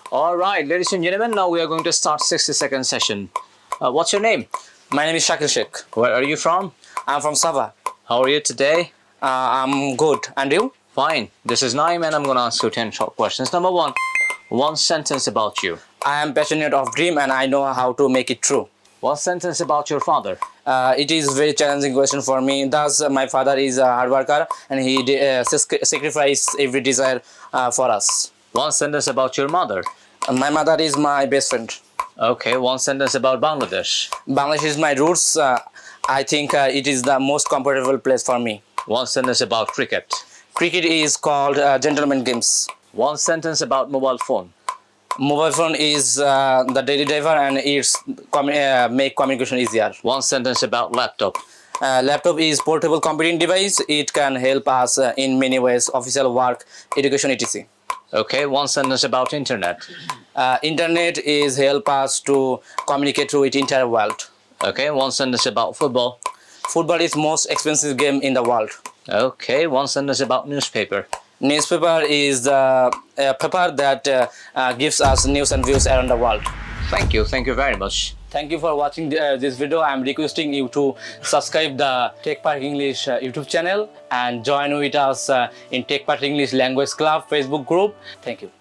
All right, ladies and gentlemen, now we are going to start 60-second session. What's your name? My name is Shakil Sheikh. Where are you from? I'm from Sabah. How are you today? I'm good. And you? Fine. This is Naim and I'm going to ask you 10 short questions. Number one sentence about you. I am passionate of dream and I know how to make it true. One sentence about your father. It is very challenging question for me. Thus, my father is a hard worker and he sacrifice every desire for us. One sentence about your mother. My mother is my best friend. Okay, one sentence about Bangladesh. Bangladesh is my roots. I think it is the most comfortable place for me. One sentence about cricket. Cricket is called gentleman games. One sentence about mobile phone. Mobile phone is the daily driver and it's make communication easier. One sentence about laptop. Laptop is portable computing device. It can help us in many ways, official work, education, etc. Okay, one sentence about internet. Internet is help us to communicate with entire world. Okay, one sentence about football. Football is most expensive game in the world. Okay, one sentence about newspaper. Newspaper is the paper that gives us news and views around the world. Thank you very much. Thank you for watching this video. I'm requesting you to subscribe the Tech Park English YouTube channel and join with us in Tech Park English Language Club Facebook group. Thank you.